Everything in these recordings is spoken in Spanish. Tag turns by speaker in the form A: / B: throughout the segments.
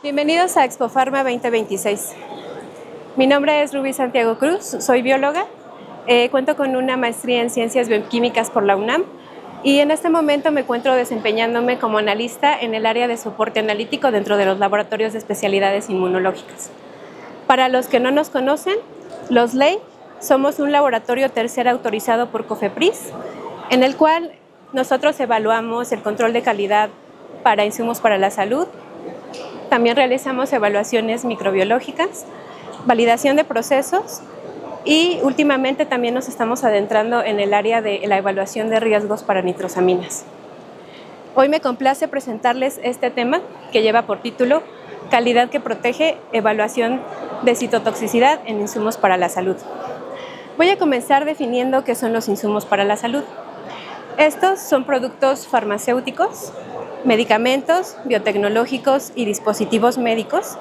A: Bienvenidos a Expofarma 2026. Mi nombre es Rubí Santiago Cruz, soy bióloga, cuento con una maestría en Ciencias Bioquímicas por la UNAM y en este momento me encuentro desempeñándome como analista en el área de soporte analítico dentro de los laboratorios de especialidades inmunológicas. Para los que no nos conocen, los LEI somos un laboratorio tercero autorizado por COFEPRIS, en el cual nosotros evaluamos el control de calidad para insumos para la salud. También realizamos evaluaciones microbiológicas, validación de procesos y últimamente también nos estamos adentrando en el área de la evaluación de riesgos para nitrosaminas. Hoy me complace presentarles este tema que lleva por título Calidad que protege, evaluación de citotoxicidad en insumos para la salud. Voy a comenzar definiendo qué son los insumos para la salud. Estos son productos farmacéuticos, medicamentos, biotecnológicos y dispositivos médicos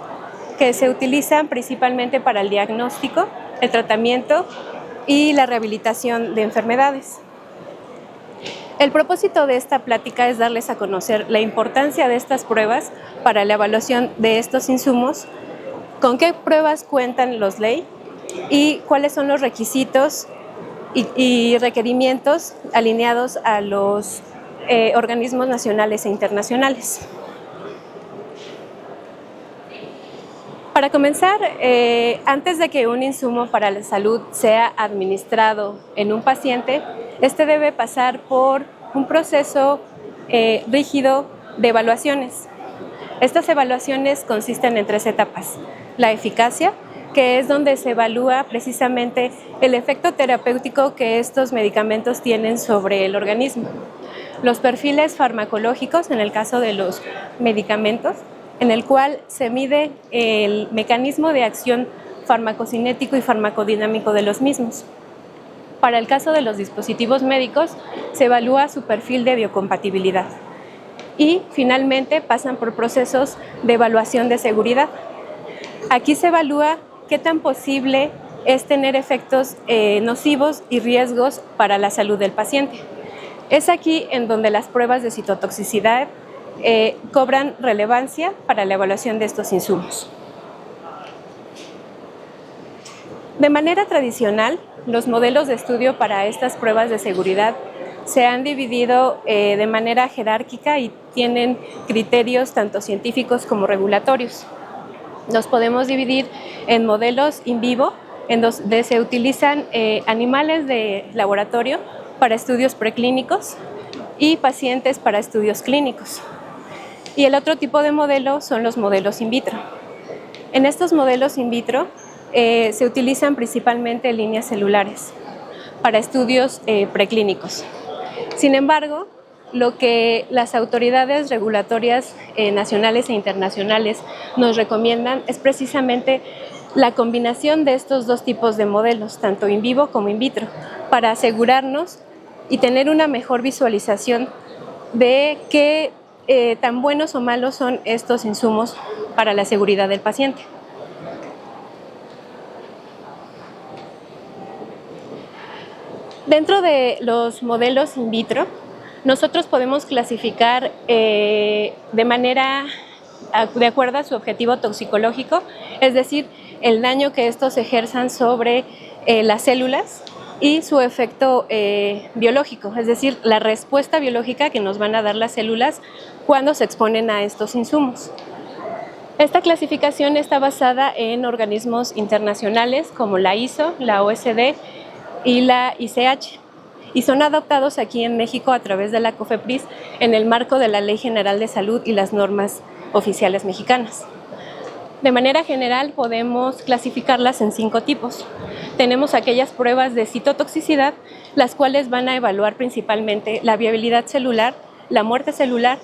A: que se utilizan principalmente para el diagnóstico, el tratamiento y la rehabilitación de enfermedades. El propósito de esta plática es darles a conocer la importancia de estas pruebas para la evaluación de estos insumos, con qué pruebas cuentan los LEI y cuáles son los requisitos y requerimientos alineados a los organismos nacionales e internacionales. Para comenzar, antes de que un insumo para la salud sea administrado en un paciente, este debe pasar por un proceso rígido de evaluaciones. Estas evaluaciones consisten en 3 etapas. La eficacia, que es donde se evalúa precisamente el efecto terapéutico que estos medicamentos tienen sobre el organismo. Los perfiles farmacológicos, en el caso de los medicamentos, en el cual se mide el mecanismo de acción farmacocinético y farmacodinámico de los mismos. Para el caso de los dispositivos médicos, se evalúa su perfil de biocompatibilidad. Y finalmente pasan por procesos de evaluación de seguridad. Aquí se evalúa qué tan posible es tener efectos nocivos y riesgos para la salud del paciente. Es aquí en donde las pruebas de citotoxicidad cobran relevancia para la evaluación de estos insumos. De manera tradicional, los modelos de estudio para estas pruebas de seguridad se han dividido de manera jerárquica y tienen criterios tanto científicos como regulatorios. Los podemos dividir en modelos in vivo, en donde se utilizan animales de laboratorio para estudios preclínicos y pacientes para estudios clínicos. Y el otro tipo de modelo son los modelos in vitro. En estos modelos in vitro se utilizan principalmente líneas celulares para estudios preclínicos. Sin embargo, lo que las autoridades regulatorias nacionales e internacionales nos recomiendan es precisamente la combinación de estos 2 tipos de modelos, tanto in vivo como in vitro, para asegurarnos y tener una mejor visualización de qué tan buenos o malos son estos insumos para la seguridad del paciente. Dentro de los modelos in vitro, nosotros podemos clasificar de acuerdo a su objetivo toxicológico, es decir, el daño que estos ejerzan sobre las células y su efecto biológico, es decir, la respuesta biológica que nos van a dar las células cuando se exponen a estos insumos. Esta clasificación está basada en organismos internacionales como la ISO, la OSD y la ICH, y son adoptados aquí en México a través de la COFEPRIS en el marco de la Ley General de Salud y las normas oficiales mexicanas. De manera general podemos clasificarlas en 5 tipos. Tenemos aquellas pruebas de citotoxicidad, las cuales van a evaluar principalmente la viabilidad celular, la muerte celular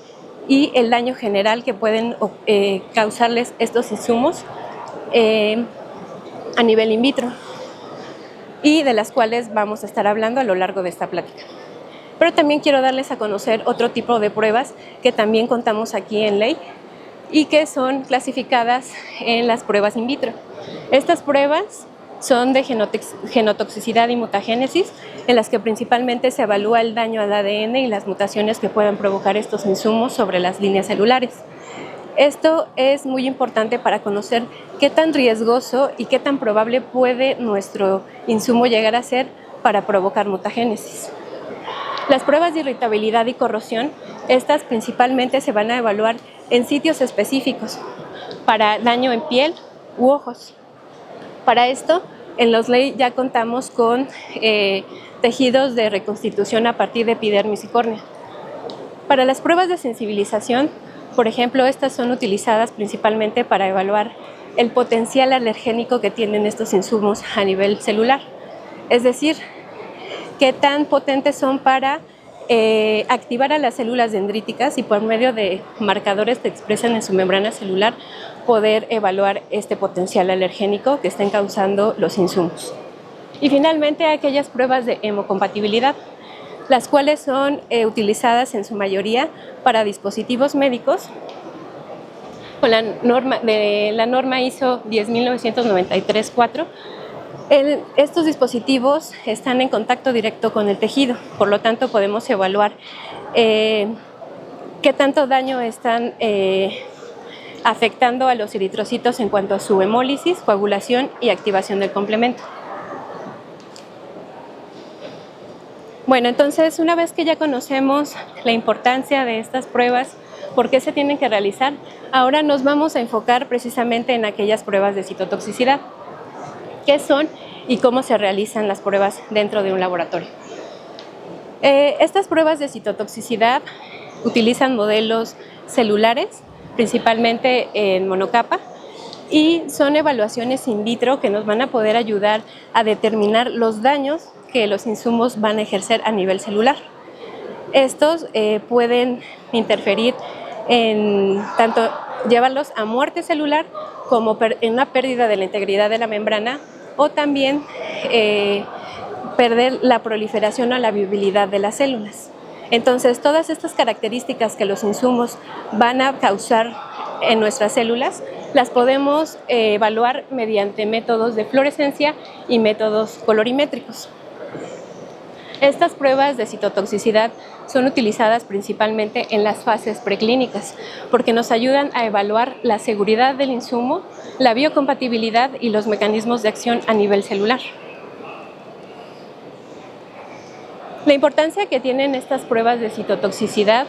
A: y el daño general que pueden causarles estos insumos a nivel in vitro, y de las cuales vamos a estar hablando a lo largo de esta plática. Pero también quiero darles a conocer otro tipo de pruebas que también contamos aquí en LEI y que son clasificadas en las pruebas in vitro. Estas pruebas son de genotoxicidad y mutagénesis, en las que principalmente se evalúa el daño al ADN y las mutaciones que puedan provocar estos insumos sobre las líneas celulares. Esto es muy importante para conocer qué tan riesgoso y qué tan probable puede nuestro insumo llegar a ser para provocar mutagénesis. Las pruebas de irritabilidad y corrosión, estas principalmente se van a evaluar en sitios específicos para daño en piel u ojos. Para esto, en los LEI ya contamos con tejidos de reconstitución a partir de epidermis y córnea. Para las pruebas de sensibilización, por ejemplo, estas son utilizadas principalmente para evaluar el potencial alergénico que tienen estos insumos a nivel celular. Es decir, qué tan potentes son para activar a las células dendríticas y por medio de marcadores que expresan en su membrana celular poder evaluar este potencial alergénico que estén causando los insumos. Y finalmente aquellas pruebas de hemocompatibilidad, las cuales son utilizadas en su mayoría para dispositivos médicos con la norma ISO 10993-4. Estos dispositivos están en contacto directo con el tejido, por lo tanto podemos evaluar qué tanto daño están afectando a los eritrocitos en cuanto a su hemólisis, coagulación y activación del complemento. Bueno, entonces una vez que ya conocemos la importancia de estas pruebas, por qué se tienen que realizar, ahora nos vamos a enfocar precisamente en aquellas pruebas de citotoxicidad. ¿Qué son y cómo se realizan las pruebas dentro de un laboratorio? Estas pruebas de citotoxicidad utilizan modelos celulares, principalmente en monocapa, y son evaluaciones in vitro que nos van a poder ayudar a determinar los daños que los insumos van a ejercer a nivel celular. Estos pueden interferir en tanto llevarlos a muerte celular como en una pérdida de la integridad de la membrana o también perder la proliferación o la viabilidad de las células. Entonces, todas estas características que los insumos van a causar en nuestras células las podemos evaluar mediante métodos de fluorescencia y métodos colorimétricos. Estas pruebas de citotoxicidad son utilizadas principalmente en las fases preclínicas porque nos ayudan a evaluar la seguridad del insumo, la biocompatibilidad y los mecanismos de acción a nivel celular. La importancia que tienen estas pruebas de citotoxicidad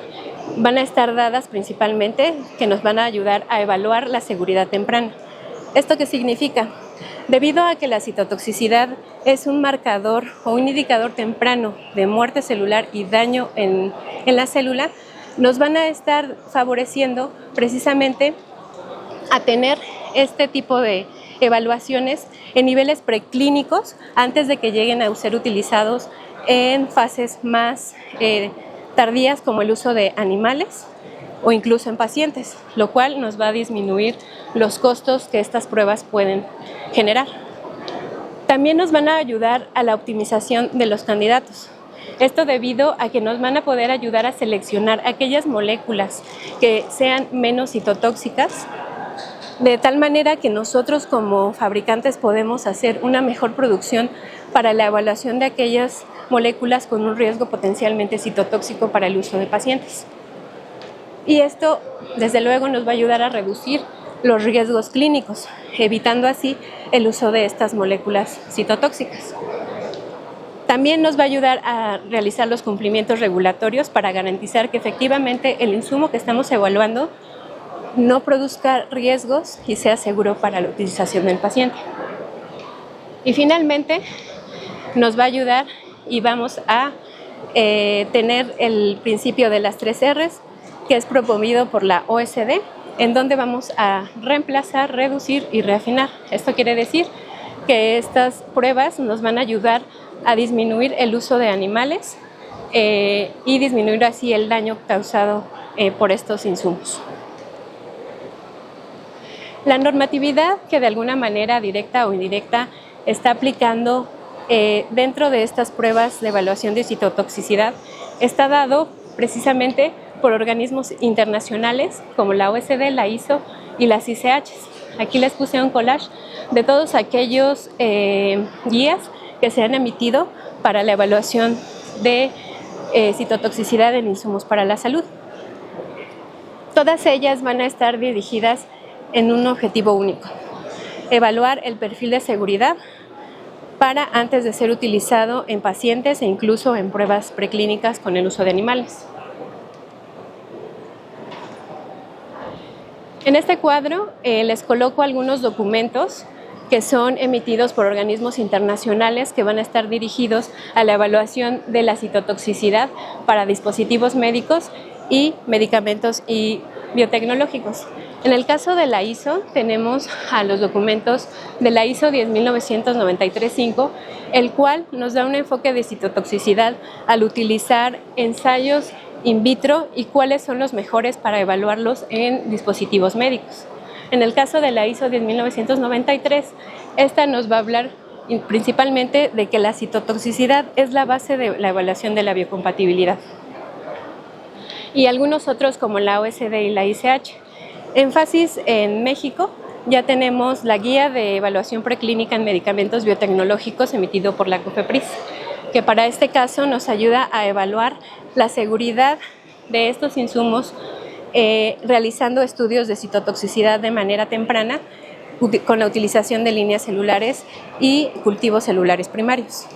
A: van a estar dadas principalmente que nos van a ayudar a evaluar la seguridad temprana. ¿Esto qué significa? Debido a que la citotoxicidad es un marcador o un indicador temprano de muerte celular y daño en la célula, nos van a estar favoreciendo precisamente a tener este tipo de evaluaciones en niveles preclínicos antes de que lleguen a ser utilizados en fases más tardías como el uso de animales o incluso en pacientes, lo cual nos va a disminuir los costos que estas pruebas pueden generar. También nos van a ayudar a la optimización de los candidatos. Esto debido a que nos van a poder ayudar a seleccionar aquellas moléculas que sean menos citotóxicas, de tal manera que nosotros como fabricantes podemos hacer una mejor producción para la evaluación de aquellas moléculas con un riesgo potencialmente citotóxico para el uso de pacientes. Y esto, desde luego, nos va a ayudar a reducir los riesgos clínicos, evitando así el uso de estas moléculas citotóxicas. También nos va a ayudar a realizar los cumplimientos regulatorios para garantizar que efectivamente el insumo que estamos evaluando no produzca riesgos y sea seguro para la utilización del paciente. Y finalmente, nos va a ayudar y vamos a tener el principio de las 3 R's, que es promovido por la OSD, en donde vamos a reemplazar, reducir y reafinar. Esto quiere decir que estas pruebas nos van a ayudar a disminuir el uso de animales y disminuir así el daño causado por estos insumos. La normatividad que de alguna manera directa o indirecta está aplicando dentro de estas pruebas de evaluación de citotoxicidad está dado precisamente por organismos internacionales como la OSD, la ISO y las ICH. Aquí les puse un collage de todos aquellos guías que se han emitido para la evaluación de citotoxicidad en insumos para la salud. Todas ellas van a estar dirigidas en un objetivo único: evaluar el perfil de seguridad para antes de ser utilizado en pacientes e incluso en pruebas preclínicas con el uso de animales. En este cuadro les coloco algunos documentos que son emitidos por organismos internacionales que van a estar dirigidos a la evaluación de la citotoxicidad para dispositivos médicos y medicamentos y biotecnológicos. En el caso de la ISO, tenemos a los documentos de la ISO 10993-5, el cual nos da un enfoque de citotoxicidad al utilizar ensayos in vitro y cuáles son los mejores para evaluarlos en dispositivos médicos. En el caso de la ISO 10993, esta nos va a hablar principalmente de que la citotoxicidad es la base de la evaluación de la biocompatibilidad. Y algunos otros como la OSD y la ICH. Énfasis en México, ya tenemos la guía de evaluación preclínica en medicamentos biotecnológicos emitido por la COFEPRIS, que para este caso nos ayuda a evaluar la seguridad de estos insumos realizando estudios de citotoxicidad de manera temprana con la utilización de líneas celulares y cultivos celulares primarios.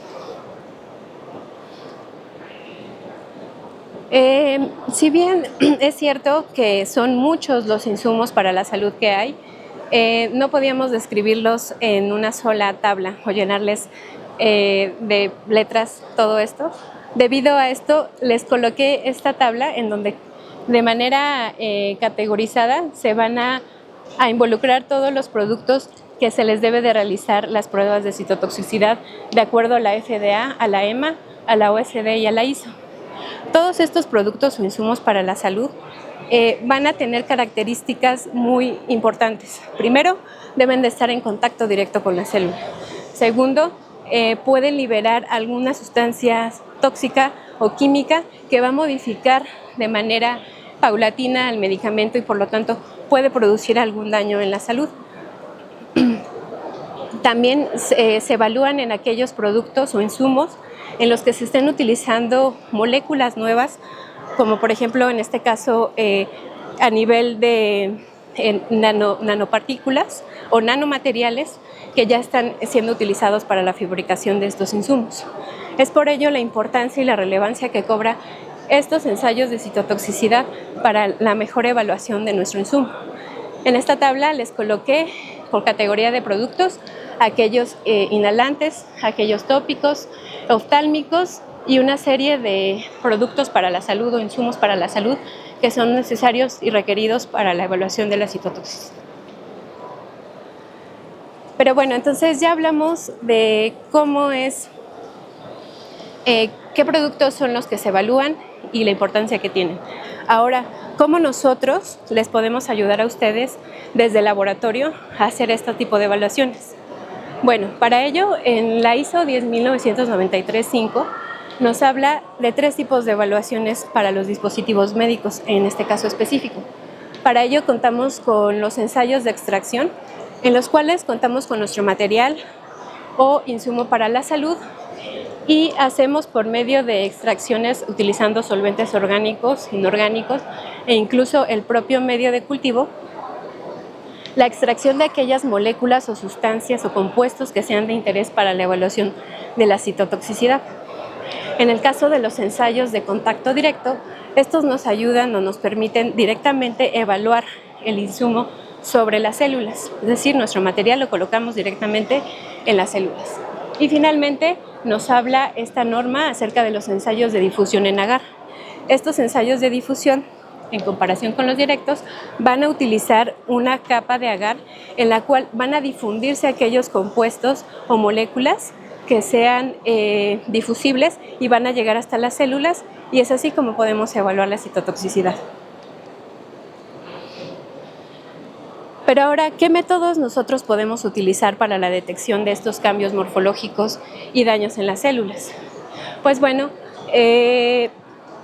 A: Si bien es cierto que son muchos los insumos para la salud que hay, no podíamos describirlos en una sola tabla o llenarles de letras todo esto. Debido a esto, les coloqué esta tabla en donde de manera categorizada se van a involucrar todos los productos que se les debe de realizar las pruebas de citotoxicidad de acuerdo a la FDA, a la EMA, a la OSD y a la ISO. Todos estos productos o insumos para la salud van a tener características muy importantes. Primero, deben de estar en contacto directo con la célula. Segundo, pueden liberar alguna sustancia tóxica o química que va a modificar de manera paulatina al medicamento y por lo tanto puede producir algún daño en la salud. También se evalúan en aquellos productos o insumos en los que se estén utilizando moléculas nuevas, como por ejemplo en este caso a nivel de nanopartículas o nanomateriales que ya están siendo utilizados para la fabricación de estos insumos. Es por ello la importancia y la relevancia que cobra estos ensayos de citotoxicidad para la mejor evaluación de nuestro insumo. En esta tabla les coloqué por categoría de productos aquellos inhalantes, aquellos tópicos, oftálmicos y una serie de productos para la salud o insumos para la salud que son necesarios y requeridos para la evaluación de la citotoxicidad. Pero bueno, entonces ya hablamos de cómo es, qué productos son los que se evalúan y la importancia que tienen. Ahora, ¿cómo nosotros les podemos ayudar a ustedes desde el laboratorio a hacer este tipo de evaluaciones? Bueno, para ello, en la ISO 10993-5 nos habla de 3 tipos de evaluaciones para los dispositivos médicos, en este caso específico. Para ello contamos con los ensayos de extracción, en los cuales contamos con nuestro material o insumo para la salud y hacemos por medio de extracciones utilizando solventes orgánicos, inorgánicos e incluso el propio medio de cultivo, la extracción de aquellas moléculas o sustancias o compuestos que sean de interés para la evaluación de la citotoxicidad. En el caso de los ensayos de contacto directo, estos nos ayudan o nos permiten directamente evaluar el insumo sobre las células, es decir, nuestro material lo colocamos directamente en las células. Y finalmente nos habla esta norma acerca de los ensayos de difusión en agar. Estos ensayos de difusión, en comparación con los directos, van a utilizar una capa de agar en la cual van a difundirse aquellos compuestos o moléculas que sean difusibles y van a llegar hasta las células y es así como podemos evaluar la citotoxicidad. Pero ahora, ¿qué métodos nosotros podemos utilizar para la detección de estos cambios morfológicos y daños en las células? Pues bueno,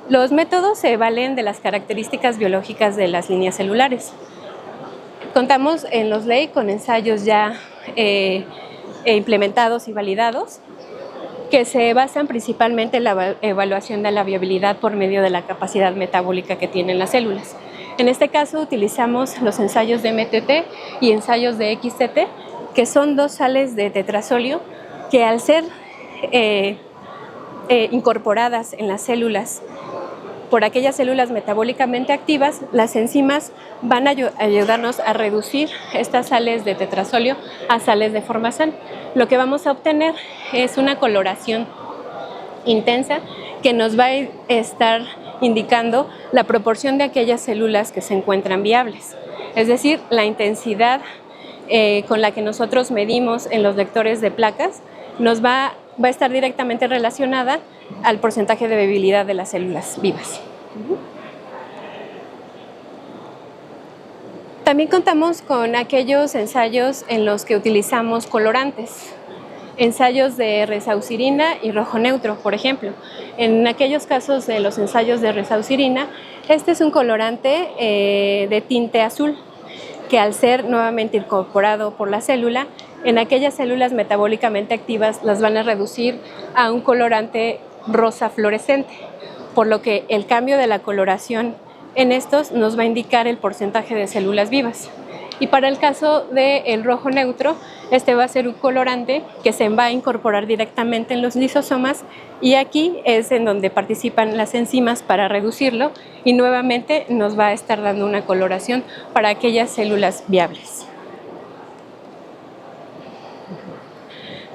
A: los métodos se valen de las características biológicas de las líneas celulares. Contamos en los LEI con ensayos ya implementados y validados que se basan principalmente en la evaluación de la viabilidad por medio de la capacidad metabólica que tienen las células. En este caso utilizamos los ensayos de MTT y ensayos de XTT, que son dos sales de tetrasolio que al ser incorporadas en las células por aquellas células metabólicamente activas, las enzimas van a ayudarnos a reducir estas sales de tetrasolio a sales de formazán. Lo que vamos a obtener es una coloración intensa que nos va a estar indicando la proporción de aquellas células que se encuentran viables. Es decir, la intensidad con la que nosotros medimos en los lectores de placas nos va a estar directamente relacionada al porcentaje de viabilidad de las células vivas. También contamos con aquellos ensayos en los que utilizamos colorantes, ensayos de resaucirina y rojo neutro, por ejemplo. En aquellos casos de los ensayos de resaucirina, este es un colorante de tinte azul, que al ser nuevamente incorporado por la célula, en aquellas células metabólicamente activas las van a reducir a un colorante rosa fluorescente, por lo que el cambio de la coloración en estos nos va a indicar el porcentaje de células vivas. Y para el caso del rojo neutro, este va a ser un colorante que se va a incorporar directamente en los lisosomas y aquí es en donde participan las enzimas para reducirlo y nuevamente nos va a estar dando una coloración para aquellas células viables.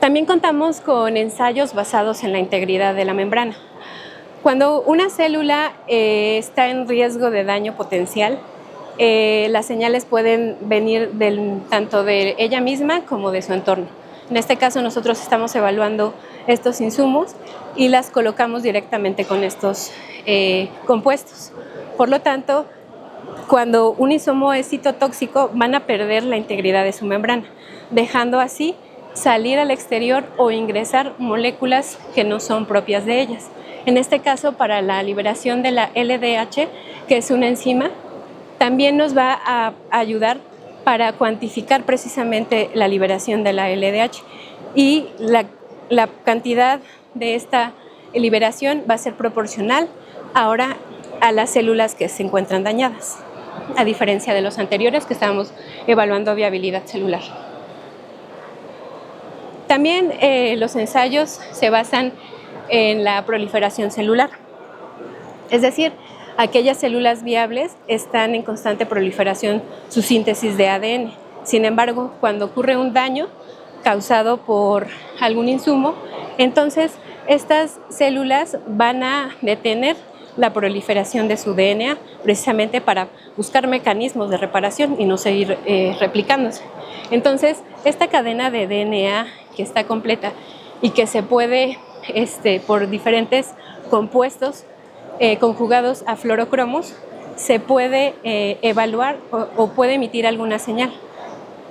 A: También contamos con ensayos basados en la integridad de la membrana. Cuando una célula está en riesgo de daño potencial, las señales pueden venir tanto de ella misma como de su entorno. En este caso nosotros estamos evaluando estos insumos y las colocamos directamente con estos compuestos. Por lo tanto, cuando un insumo es citotóxico, van a perder la integridad de su membrana, dejando así salir al exterior o ingresar moléculas que no son propias de ellas. En este caso, para la liberación de la LDH, que es una enzima, también nos va a ayudar para cuantificar precisamente la liberación de la LDH y la cantidad de esta liberación va a ser proporcional ahora a las células que se encuentran dañadas, a diferencia de los anteriores que estábamos evaluando viabilidad celular. También los ensayos se basan en la proliferación celular, es decir, aquellas células viables están en constante proliferación su síntesis de ADN. Sin embargo, cuando ocurre un daño causado por algún insumo, entonces estas células van a detener la proliferación de su DNA precisamente para buscar mecanismos de reparación y no seguir replicándose. Entonces, esta cadena de DNA que está completa y que se puede, por diferentes compuestos conjugados a fluorocromos, se puede evaluar o puede emitir alguna señal.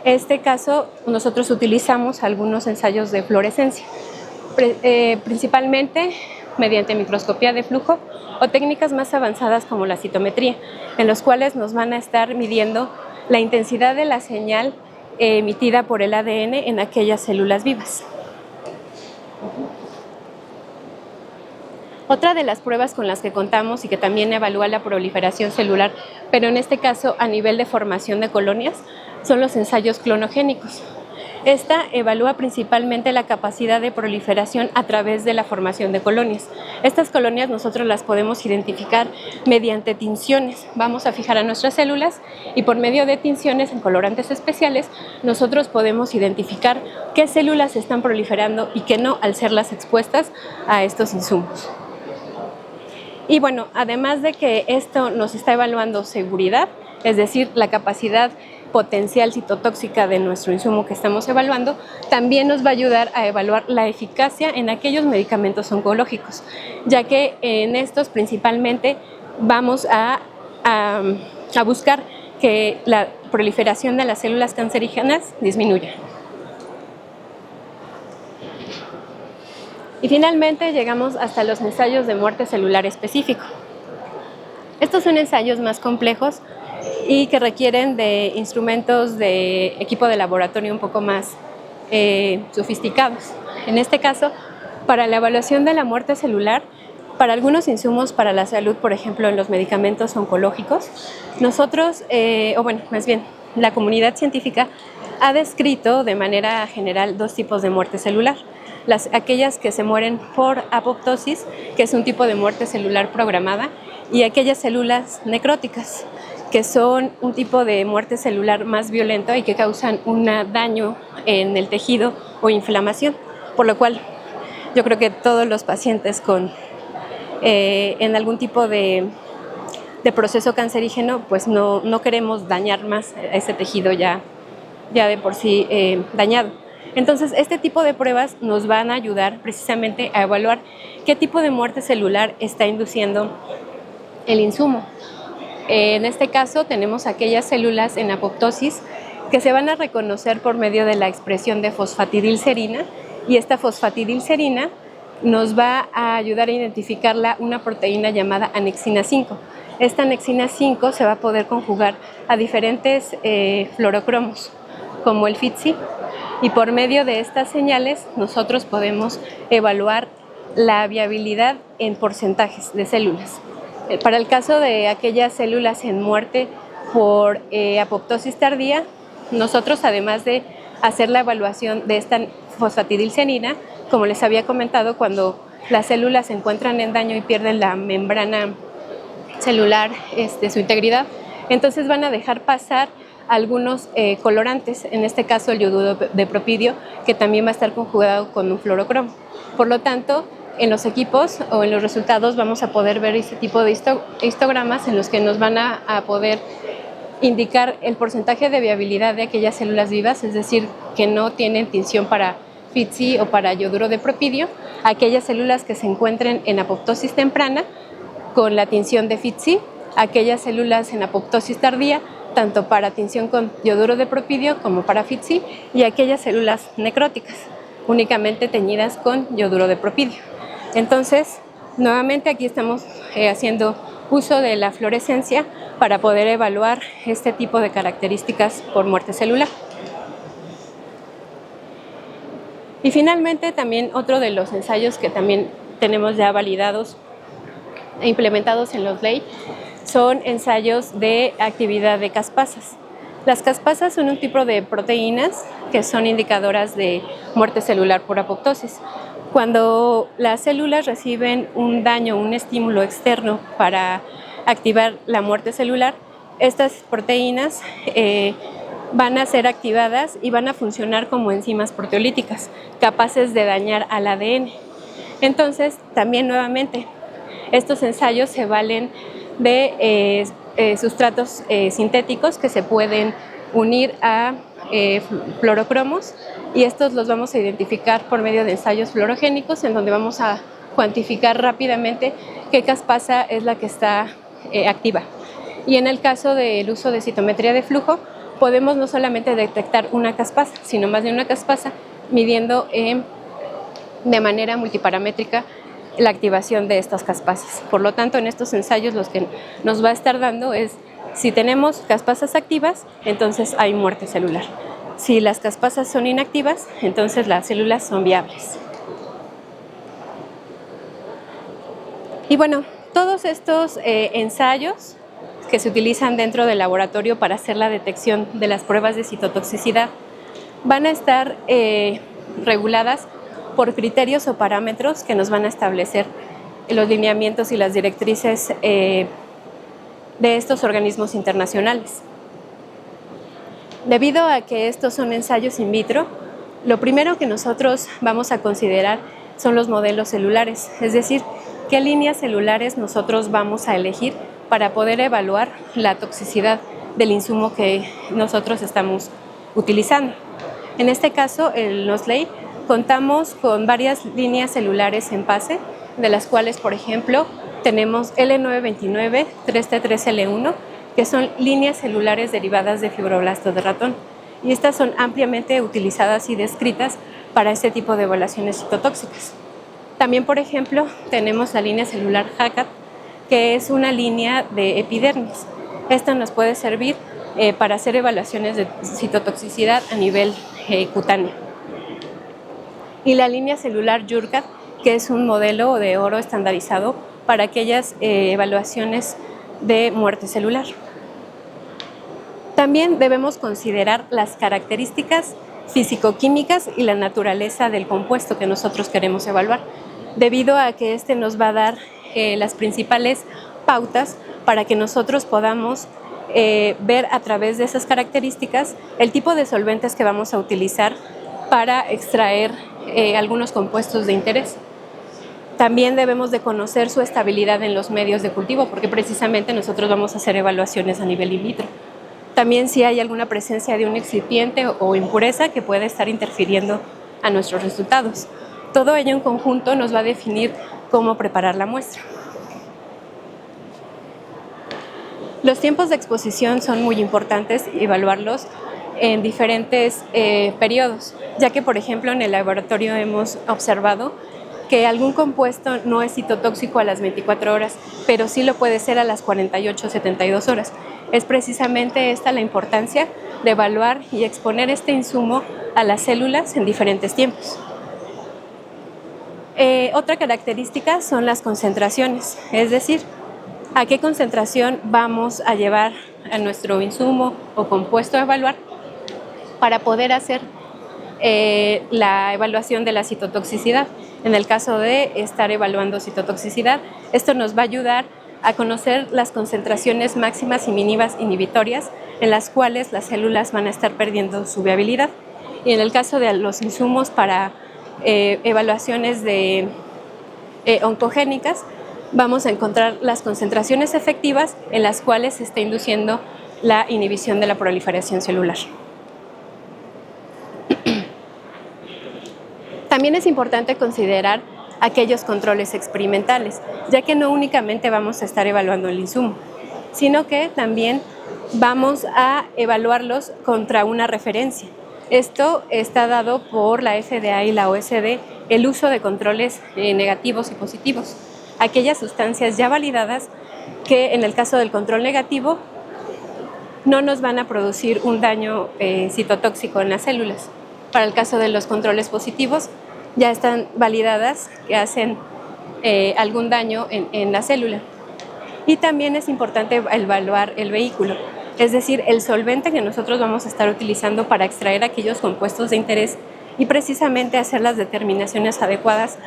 A: En este caso, nosotros utilizamos algunos ensayos de fluorescencia, principalmente mediante microscopía de flujo o técnicas más avanzadas como la citometría, en los cuales nos van a estar midiendo la intensidad de la señal emitida por el ADN en aquellas células vivas. Otra de las pruebas con las que contamos y que también evalúa la proliferación celular, pero en este caso a nivel de formación de colonias, son los ensayos clonogénicos. Esta evalúa principalmente la capacidad de proliferación a través de la formación de colonias. Estas colonias nosotros las podemos identificar mediante tinciones. Vamos a fijar a nuestras células y por medio de tinciones en colorantes especiales nosotros podemos identificar qué células están proliferando y qué no al serlas expuestas a estos insumos. Y bueno, además de que esto nos está evaluando seguridad, es decir, la capacidad potencial citotóxica de nuestro insumo que estamos evaluando, también nos va a ayudar a evaluar la eficacia en aquellos medicamentos oncológicos, ya que en estos principalmente vamos a buscar que la proliferación de las células cancerígenas disminuya. Y finalmente llegamos hasta los ensayos de muerte celular específico. Estos son ensayos más complejos y que requieren de instrumentos de equipo de laboratorio un poco más sofisticados. En este caso, para la evaluación de la muerte celular, Para algunos insumos para la salud, por ejemplo, en los medicamentos oncológicos, nosotros, más bien, la comunidad científica ha descrito de manera general 2 tipos de muerte celular. Aquellas que se mueren por apoptosis, que es un tipo de muerte celular programada, y aquellas células necróticas, que son un tipo de muerte celular más violento y que causan un daño en el tejido o inflamación, por lo cual yo creo que todos los pacientes en algún tipo de proceso cancerígeno, pues no queremos dañar más a ese tejido ya de por sí dañado. Entonces, este tipo de pruebas nos van a ayudar precisamente a evaluar qué tipo de muerte celular está induciendo el insumo. En este caso, tenemos aquellas células en apoptosis que se van a reconocer por medio de la expresión de fosfatidilcerina, y esta fosfatidilcerina nos va a ayudar a identificar una proteína llamada anexina 5. Esta anexina 5 se va a poder conjugar a diferentes fluorocromos, como el FITC, y por medio de estas señales nosotros podemos evaluar la viabilidad en porcentajes de células. Para el caso de aquellas células en muerte por apoptosis tardía, nosotros, además de hacer la evaluación de esta fosfatidilcerina, como les había comentado, cuando las células se encuentran en daño y pierden la membrana celular, su integridad, entonces van a dejar pasar algunos colorantes, en este caso el yoduro de propidio, que también va a estar conjugado con un fluorocromo. Por lo tanto, en los equipos o en los resultados vamos a poder ver este tipo de histogramas en los que nos van a poder indicar el porcentaje de viabilidad de aquellas células vivas, es decir, que no tienen tinción para FITC o para yoduro de propidio, aquellas células que se encuentren en apoptosis temprana con la tinción de FITC, aquellas células en apoptosis tardía, tanto para tinción con yoduro de propidio como para FITC, y aquellas células necróticas, únicamente teñidas con yoduro de propidio. Entonces, nuevamente aquí estamos haciendo uso de la fluorescencia para poder evaluar este tipo de características por muerte celular. Y finalmente, también otro de los ensayos que también tenemos ya validados e implementados en los ley son ensayos de actividad de caspasas. Las caspasas son un tipo de proteínas que son indicadoras de muerte celular por apoptosis. Cuando las células reciben un daño, un estímulo externo para activar la muerte celular, estas proteínas van a ser activadas y van a funcionar como enzimas proteolíticas, capaces de dañar al ADN. Entonces, también nuevamente, estos ensayos se valen de sustratos sintéticos que se pueden unir a fluorocromos, y estos los vamos a identificar por medio de ensayos fluorogénicos, en donde vamos a cuantificar rápidamente qué caspasa es la que está activa. Y en el caso del uso de citometría de flujo, podemos no solamente detectar una caspasa, sino más de una caspasa, midiendo de manera multiparamétrica la activación de estas caspasas. Por lo tanto, en estos ensayos lo que nos va a estar dando es, si tenemos caspasas activas, entonces hay muerte celular. Si las caspasas son inactivas, entonces las células son viables. Y bueno, todos estos ensayos que se utilizan dentro del laboratorio para hacer la detección de las pruebas de citotoxicidad van a estar reguladas por criterios o parámetros que nos van a establecer los lineamientos y las directrices de estos organismos internacionales. Debido a que estos son ensayos in vitro, lo primero que nosotros vamos a considerar son los modelos celulares, es decir, qué líneas celulares nosotros vamos a elegir para poder evaluar la toxicidad del insumo que nosotros estamos utilizando. En este caso, en Nosley, contamos con varias líneas celulares en PASE, de las cuales, por ejemplo, tenemos L929, 3T3L1, que son líneas celulares derivadas de fibroblastos de ratón. Y estas son ampliamente utilizadas y descritas para este tipo de evaluaciones citotóxicas. También, por ejemplo, tenemos la línea celular HACCP, que es una línea de epidermis. Esta nos puede servir para hacer evaluaciones de citotoxicidad a nivel cutáneo. Y la línea celular JURCAT, que es un modelo de oro estandarizado para aquellas evaluaciones de muerte celular. También debemos considerar las características físico-químicas y la naturaleza del compuesto que nosotros queremos evaluar, debido a que este nos va a dar las principales pautas para que nosotros podamos ver a través de esas características el tipo de solventes que vamos a utilizar para extraer algunos compuestos de interés. También debemos de conocer su estabilidad en los medios de cultivo, porque precisamente nosotros vamos a hacer evaluaciones a nivel in vitro. También si hay alguna presencia de un excipiente o impureza que puede estar interfiriendo a nuestros resultados. Todo ello en conjunto nos va a definir cómo preparar la muestra. Los tiempos de exposición son muy importantes, evaluarlos en diferentes periodos, ya que, por ejemplo, en el laboratorio hemos observado que algún compuesto no es citotóxico a las 24 horas, pero sí lo puede ser a las 48 o 72 horas. Es precisamente esta la importancia de evaluar y exponer este insumo a las células en diferentes tiempos. Otra característica son las concentraciones, es decir, a qué concentración vamos a llevar a nuestro insumo o compuesto a evaluar para poder hacer la evaluación de la citotoxicidad. En el caso de estar evaluando citotoxicidad, esto nos va a ayudar a conocer las concentraciones máximas y mínimas inhibitorias en las cuales las células van a estar perdiendo su viabilidad. Y en el caso de los insumos para evaluaciones oncogénicas, vamos a encontrar las concentraciones efectivas en las cuales se está induciendo la inhibición de la proliferación celular. También es importante considerar aquellos controles experimentales, ya que no únicamente vamos a estar evaluando el insumo, sino que también vamos a evaluarlos contra una referencia. Esto está dado por la FDA y la OSD, el uso de controles negativos y positivos, aquellas sustancias ya validadas que en el caso del control negativo no nos van a producir un daño citotóxico en las células. Para el caso de los controles positivos, ya están validadas que hacen algún daño en la célula. Y también es importante evaluar el vehículo, es decir, el solvente que nosotros vamos a estar utilizando para extraer aquellos compuestos de interés y precisamente hacer las determinaciones adecuadas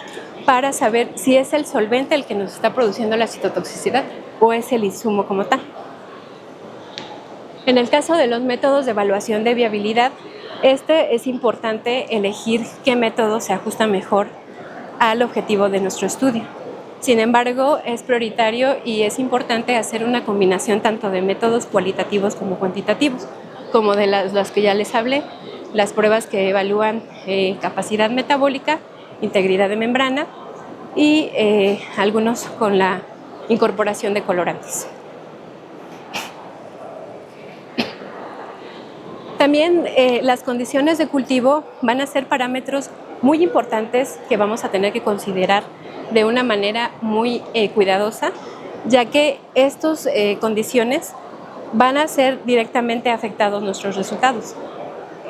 A: para saber si es el solvente el que nos está produciendo la citotoxicidad o es el insumo como tal. En el caso de los métodos de evaluación de viabilidad, es importante elegir qué método se ajusta mejor al objetivo de nuestro estudio. Sin embargo, es prioritario y es importante hacer una combinación tanto de métodos cualitativos como cuantitativos, como de las que ya les hablé, las pruebas que evalúan capacidad metabólica, integridad de membrana y algunos con la incorporación de colorantes. También las condiciones de cultivo van a ser parámetros muy importantes que vamos a tener que considerar de una manera muy cuidadosa, ya que estas condiciones van a ser directamente afectados nuestros resultados.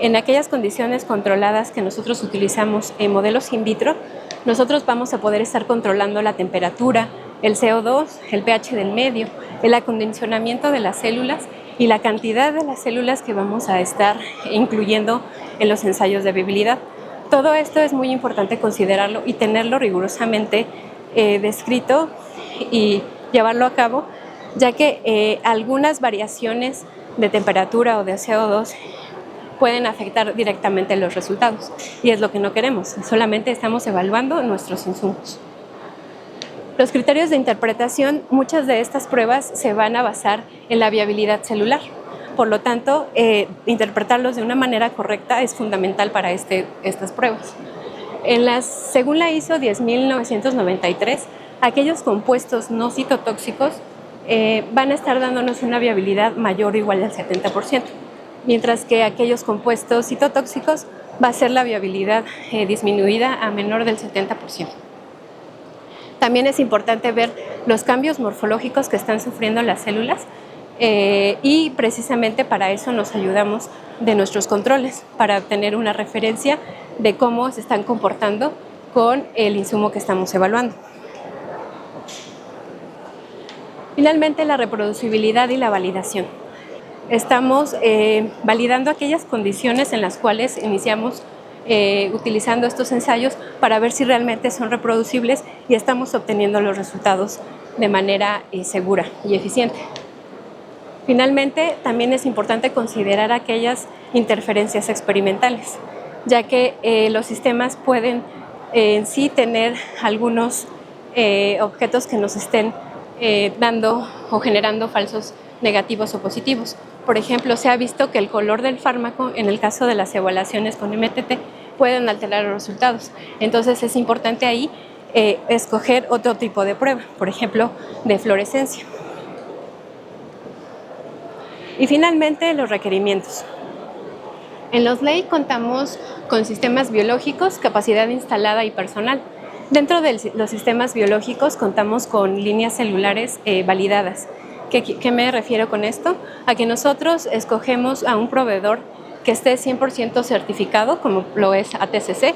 A: En aquellas condiciones controladas que nosotros utilizamos en modelos in vitro, nosotros vamos a poder estar controlando la temperatura, el CO2, el pH del medio, el acondicionamiento de las células y la cantidad de las células que vamos a estar incluyendo en los ensayos de viabilidad. Todo esto es muy importante considerarlo y tenerlo rigurosamente descrito y llevarlo a cabo, ya que algunas variaciones de temperatura o de CO2 pueden afectar directamente los resultados y es lo que no queremos, solamente estamos evaluando nuestros insumos. Los criterios de interpretación, muchas de estas pruebas se van a basar en la viabilidad celular. Por lo tanto, interpretarlos de una manera correcta es fundamental para estas pruebas. Según la ISO 10993, aquellos compuestos no citotóxicos van a estar dándonos una viabilidad mayor o igual al 70%, mientras que aquellos compuestos citotóxicos va a ser la viabilidad disminuida a menor del 70%. También es importante ver los cambios morfológicos que están sufriendo las células y precisamente para eso nos ayudamos de nuestros controles, para obtener una referencia de cómo se están comportando con el insumo que estamos evaluando. Finalmente, la reproducibilidad y la validación. Estamos validando aquellas condiciones en las cuales iniciamos utilizando estos ensayos para ver si realmente son reproducibles y estamos obteniendo los resultados de manera segura y eficiente. Finalmente, también es importante considerar aquellas interferencias experimentales, ya que los sistemas pueden en sí tener algunos objetos que nos estén dando o generando falsos negativos o positivos. Por ejemplo, se ha visto que el color del fármaco, en el caso de las evaluaciones con MTT, pueden alterar los resultados. Entonces es importante ahí escoger otro tipo de prueba, por ejemplo, de fluorescencia. Y finalmente, los requerimientos. En los LEI contamos con sistemas biológicos, capacidad instalada y personal. Dentro de los sistemas biológicos contamos con líneas celulares validadas. ¿Qué me refiero con esto? A que nosotros escogemos a un proveedor que esté 100% certificado, como lo es ATCC,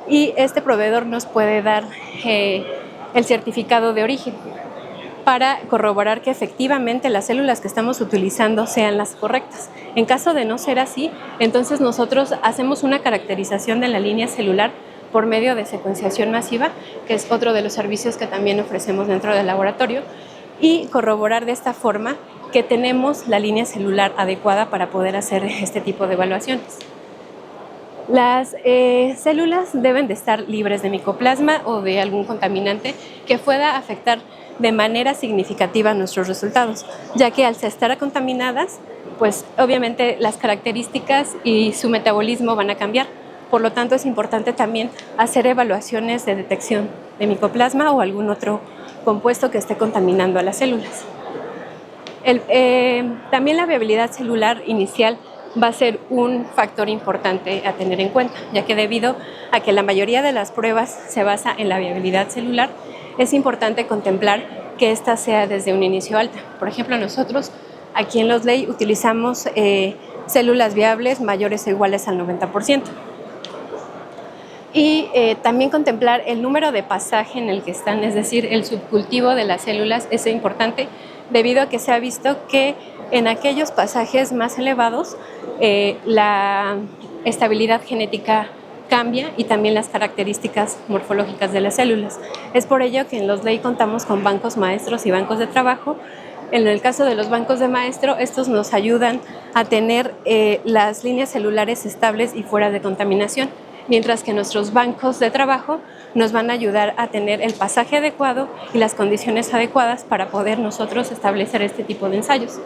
A: y este proveedor nos puede dar el certificado de origen para corroborar que efectivamente las células que estamos utilizando sean las correctas. En caso de no ser así, entonces nosotros hacemos una caracterización de la línea celular por medio de secuenciación masiva, que es otro de los servicios que también ofrecemos dentro del laboratorio, y corroborar de esta forma que tenemos la línea celular adecuada para poder hacer este tipo de evaluaciones. Las células deben de estar libres de micoplasma o de algún contaminante que pueda afectar de manera significativa nuestros resultados, ya que al estar contaminadas, pues obviamente las características y su metabolismo van a cambiar. Por lo tanto, es importante también hacer evaluaciones de detección de micoplasma o algún otro compuesto que esté contaminando a las células. También la viabilidad celular inicial va a ser un factor importante a tener en cuenta, ya que debido a que la mayoría de las pruebas se basa en la viabilidad celular, es importante contemplar que ésta sea desde un inicio alta. Por ejemplo, nosotros aquí en los LEI utilizamos células viables mayores o iguales al 90%. Y también contemplar el número de pasaje en el que están, es decir, el subcultivo de las células es importante debido a que se ha visto que en aquellos pasajes más elevados la estabilidad genética cambia y también las características morfológicas de las células. Es por ello que en los LEI contamos con bancos maestros y bancos de trabajo. En el caso de los bancos de maestro, estos nos ayudan a tener las líneas celulares estables y fuera de contaminación, mientras que nuestros bancos de trabajo nos van a ayudar a tener el pasaje adecuado y las condiciones adecuadas para poder nosotros establecer este tipo de ensayos.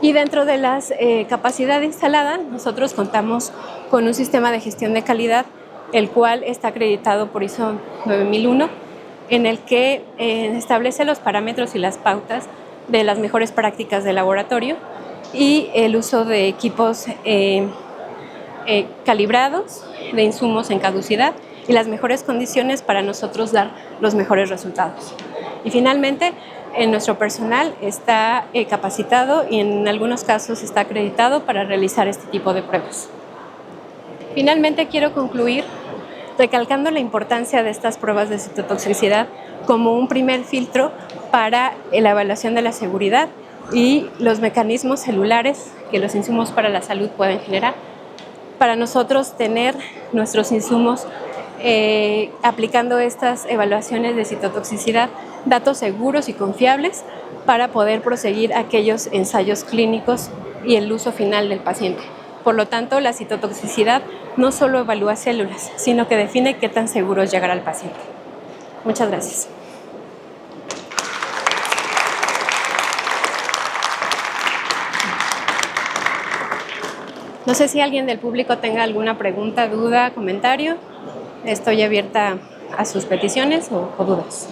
A: Y dentro de la capacidad instalada, nosotros contamos con un sistema de gestión de calidad, el cual está acreditado por ISO 9001, en el que establece los parámetros y las pautas de las mejores prácticas de laboratorio y el uso de equipos calibrados, de insumos en caducidad y las mejores condiciones para nosotros dar los mejores resultados. Y finalmente, nuestro personal está capacitado y en algunos casos está acreditado para realizar este tipo de pruebas. Finalmente, quiero concluir recalcando la importancia de estas pruebas de citotoxicidad como un primer filtro para la evaluación de la seguridad y los mecanismos celulares que los insumos para la salud pueden generar. Para nosotros tener nuestros insumos aplicando estas evaluaciones de citotoxicidad, datos seguros y confiables para poder proseguir aquellos ensayos clínicos y el uso final del paciente. Por lo tanto, la citotoxicidad no solo evalúa células, sino que define qué tan seguro es llegar al paciente. Muchas gracias. No sé si alguien del público tenga alguna pregunta, duda, comentario. Estoy abierta a sus peticiones o dudas.